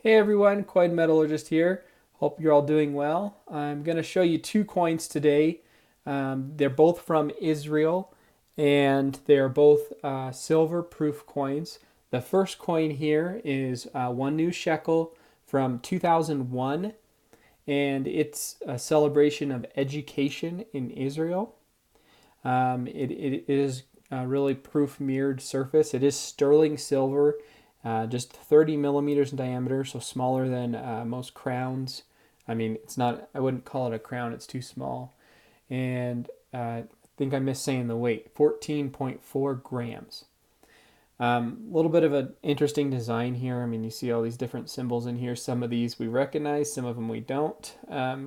Hey everyone, coinmetallurgist here. Hope you're all doing well. I'm going to show you two coins today. They're both from Israel and they're both silver proof coins. The first coin here is one new shekel from 2001, and it's a celebration of education in Israel. It is a really proof mirrored surface. It is sterling silver, just 30 millimeters in diameter, so smaller than most crowns. I mean, it's not, I wouldn't call it a crown, it's too small. And I think I missed saying the weight, 14.4 grams. A little bit of an interesting design here. I mean, you see all these different symbols in here. Some of these we recognize, some of them we don't. I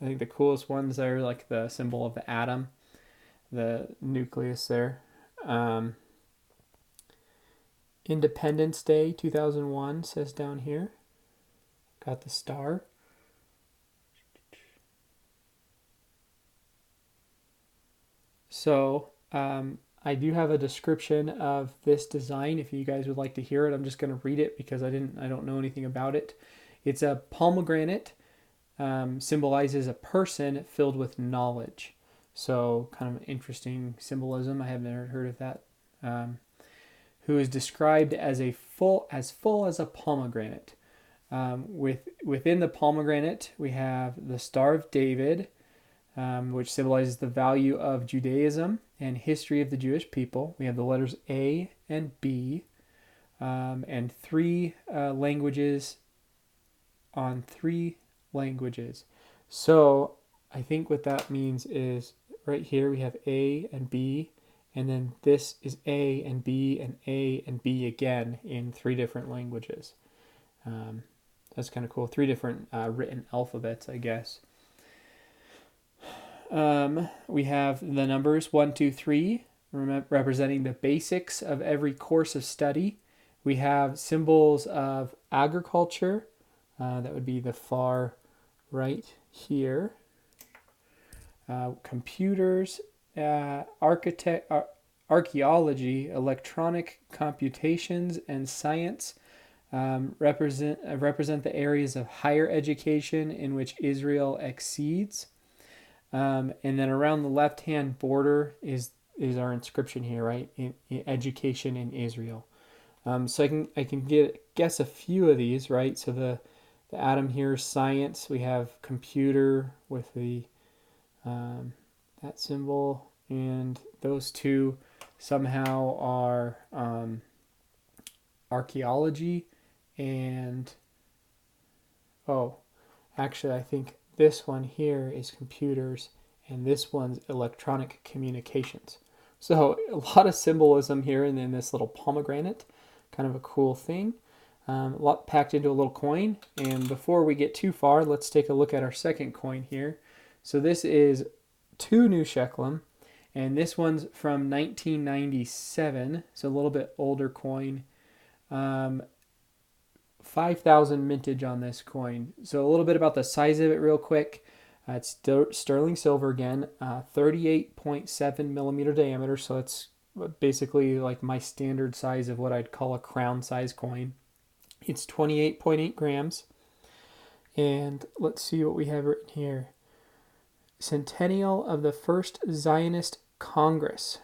think the coolest ones are like the symbol of the atom, the nucleus there. Um, Independence Day 2001 says down here. Got the star. So I do have a description of this design if you guys would like to hear it. I'm just going to read it because I don't know anything about it. It's a pomegranate, symbolizes a person filled with knowledge. So kind of interesting symbolism. I have never heard of that. Who is described as full as a pomegranate. Within the pomegranate, we have the Star of David, which symbolizes the value of Judaism and history of the Jewish people. We have the letters A and B, and three languages on three languages. So I think what that means is right here we have A and B, and then this is A and B and A and B again in three different languages. That's kind of cool. Three different written alphabets, I guess. We have the numbers 1, 2, 3, representing the basics of every course of study. We have symbols of agriculture. That would be the far right here. Computers, archaeology, electronic computations, and science represent the areas of higher education in which Israel exceeds. And then around the left-hand border is our inscription here, right? In education in Israel. So I can guess a few of these, right? So the atom here is science. We have computer with the that symbol, and those two somehow are archaeology and actually I think this one here is computers and this one's electronic communications. So a lot of symbolism here in this little pomegranate, kind of a cool thing. A lot packed into a little coin. And before we get too far, let's take a look at our second coin here. So this is 2 new shekelim, and this one's from 1997, so a little bit older coin. 5,000 mintage on this coin. So a little bit about the size of it real quick. It's sterling silver again, 38.7 millimeter diameter, so it's basically like my standard size of what I'd call a crown size coin. It's 28.8 grams. And let's see what we have written here. Centennial of the First Zionist Congress.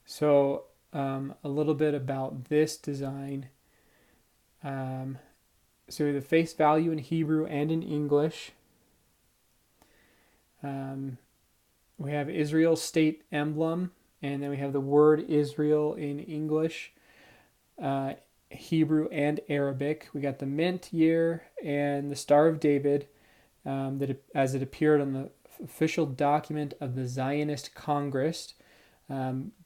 So a little bit about this design. So the face value in Hebrew and in English. We have Israel's state emblem, and then we have the word Israel in English, Hebrew and Arabic. We got the mint year and the Star of David, as it appeared on the official document of the Zionist Congress.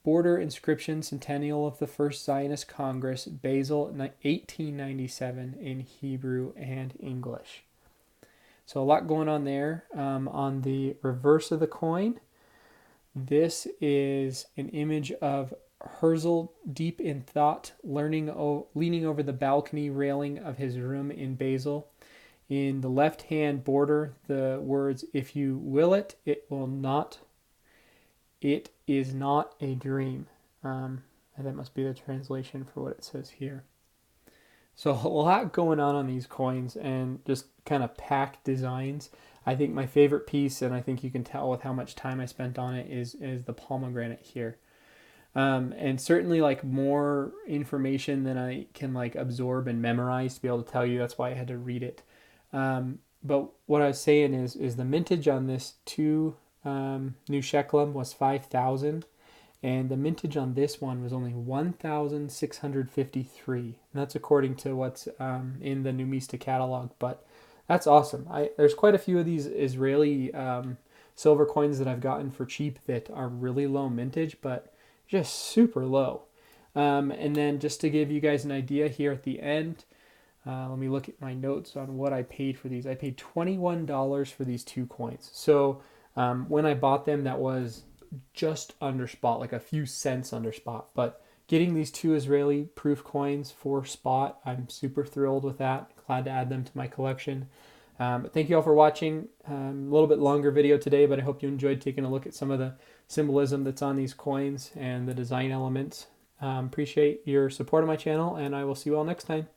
Border inscription, Centennial of the First Zionist Congress, Basel, 1897 in Hebrew and English. So a lot going on there. On the reverse of the coin, this is an image of Herzl deep in thought, leaning over the balcony railing of his room in Basel. In the left-hand border, the words, "If you will it will not. It is not a dream." And that must be the translation for what it says here. So a lot going on these coins and just kind of packed designs. I think my favorite piece, and I think you can tell with how much time I spent on it, is the pomegranate here. And certainly like more information than I can like absorb and memorize to be able to tell you. That's why I had to read it. But what I was saying is the mintage on this new shekelum was 5,000, and the mintage on this one was only 1,653. And that's according to what's in the Numista catalog. But that's awesome. There's quite a few of these Israeli silver coins that I've gotten for cheap that are really low mintage, but just super low. And then just to give you guys an idea here at the end, let me look at my notes on what I paid for these. I paid $21 for these 2 coins. So when I bought them, that was just under spot, like a few cents under spot. But getting these 2 Israeli proof coins for spot, I'm super thrilled with that. Glad to add them to my collection. But thank you all for watching. A little bit longer video today, but I hope you enjoyed taking a look at some of the symbolism that's on these coins and the design elements. Appreciate your support of my channel, and I will see you all next time.